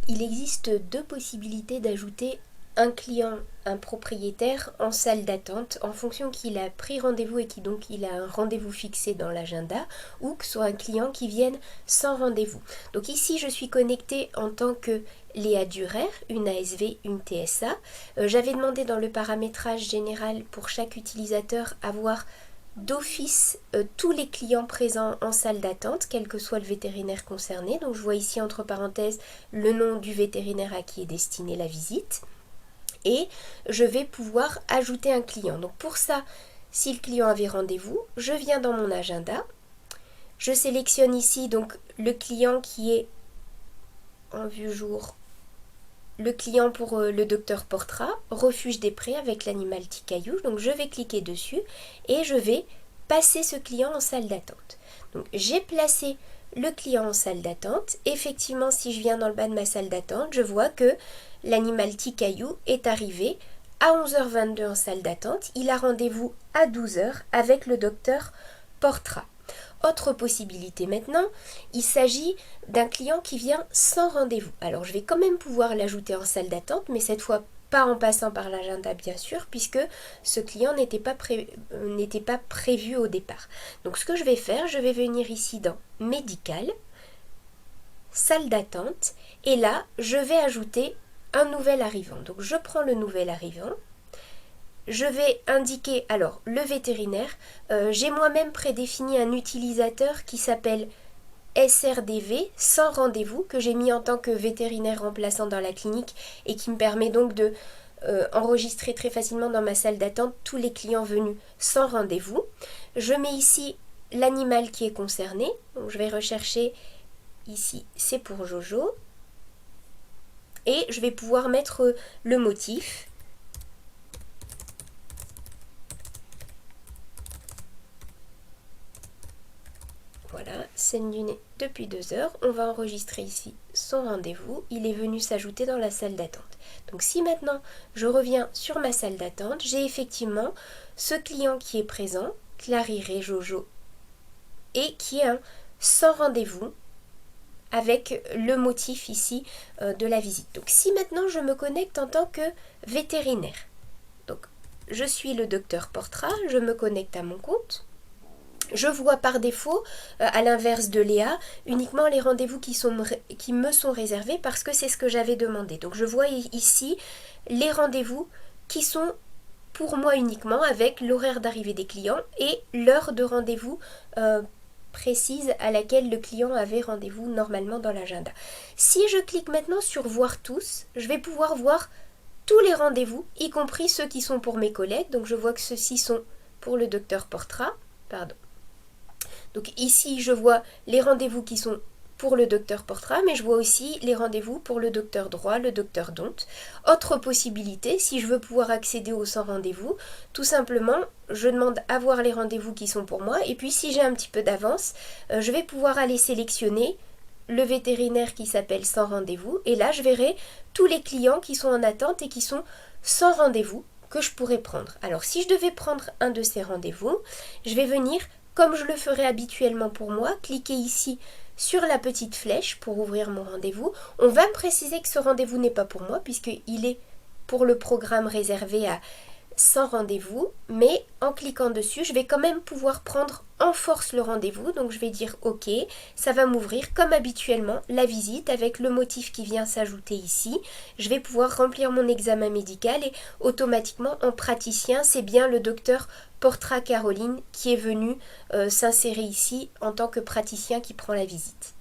Il existe deux possibilités d'ajouter un client, un propriétaire en salle d'attente en fonction qu'il a pris rendez-vous et qui donc il a un rendez-vous fixé dans l'agenda, ou que ce soit un client qui vienne sans rendez-vous. Donc ici je suis connectée en tant que Léa Durer, une ASV, une TSA. J'avais demandé dans le paramétrage général pour chaque utilisateur avoir d'office tous les clients présents en salle d'attente, quel que soit le vétérinaire concerné. Donc je vois ici entre parenthèses le nom du vétérinaire à qui est destinée la visite. Et je vais pouvoir ajouter un client. Donc pour ça, si le client avait rendez-vous, je viens dans mon agenda, je sélectionne ici donc le client qui est en vue jour, le client pour le docteur Portra, refuge des prés avec l'animal Ticaillou. Donc je vais cliquer dessus et je vais passer ce client en salle d'attente. Donc j'ai placé le client en salle d'attente. Effectivement, si je viens dans le bas de ma salle d'attente, je vois que l'animal Ticaillou est arrivé à 11h22 en salle d'attente. Il a rendez-vous à 12h avec le docteur Portra. Autre possibilité maintenant, il s'agit d'un client qui vient sans rendez-vous. Alors je vais quand même pouvoir l'ajouter en salle d'attente, mais cette fois pas en passant par l'agenda bien sûr, puisque ce client n'était pas prévu au départ. Donc ce que je vais faire, je vais venir ici dans Médical, salle d'attente, et là je vais ajouter un nouvel arrivant. Donc je prends le nouvel arrivant. Je vais indiquer, alors, le vétérinaire. J'ai moi-même prédéfini un utilisateur qui s'appelle SRDV, sans rendez-vous, que j'ai mis en tant que vétérinaire remplaçant dans la clinique et qui me permet donc de enregistrer très facilement dans ma salle d'attente tous les clients venus sans rendez-vous. Je mets ici l'animal qui est concerné. Donc, je vais rechercher ici, c'est pour Jojo. Et je vais pouvoir mettre le motif. Voilà, scène du nez depuis 2 heures. On va enregistrer ici son rendez-vous. Il est venu s'ajouter dans la salle d'attente. Donc si maintenant je reviens sur ma salle d'attente, j'ai effectivement ce client qui est présent, Clariré Jojo, et qui est un sans rendez-vous avec le motif ici de la visite. Donc si maintenant je me connecte en tant que vétérinaire, donc je suis le docteur Portra, je me connecte à mon compte. Je vois par défaut, à l'inverse de Léa, uniquement les rendez-vous qui me sont réservés parce que c'est ce que j'avais demandé. Donc je vois ici les rendez-vous qui sont pour moi uniquement avec l'horaire d'arrivée des clients et l'heure de rendez-vous précise à laquelle le client avait rendez-vous normalement dans l'agenda. Si je clique maintenant sur voir tous, je vais pouvoir voir tous les rendez-vous, y compris ceux qui sont pour mes collègues. Donc je vois que ceux-ci sont pour le docteur Portra, pardon. Donc ici, je vois les rendez-vous qui sont pour le docteur Portra, mais je vois aussi les rendez-vous pour le docteur Droit, le docteur Donte. Autre possibilité, si je veux pouvoir accéder aux 100 rendez-vous, tout simplement, je demande à voir les rendez-vous qui sont pour moi, et puis si j'ai un petit peu d'avance, je vais pouvoir aller sélectionner le vétérinaire qui s'appelle sans rendez-vous, et là, je verrai tous les clients qui sont en attente et qui sont sans rendez-vous que je pourrais prendre. Alors, si je devais prendre un de ces rendez-vous, je vais venir, comme je le ferais habituellement pour moi, cliquer ici sur la petite flèche pour ouvrir mon rendez-vous. On va me préciser que ce rendez-vous n'est pas pour moi puisqu'il est pour le programme réservé à 100 rendez-vous, mais en cliquant dessus, je vais quand même pouvoir prendre en force le rendez-vous. Donc je vais dire OK, ça va m'ouvrir comme habituellement la visite avec le motif qui vient s'ajouter ici. Je vais pouvoir remplir mon examen médical et automatiquement en praticien, c'est bien le docteur Portra Caroline qui est venu s'insérer ici en tant que praticien qui prend la visite.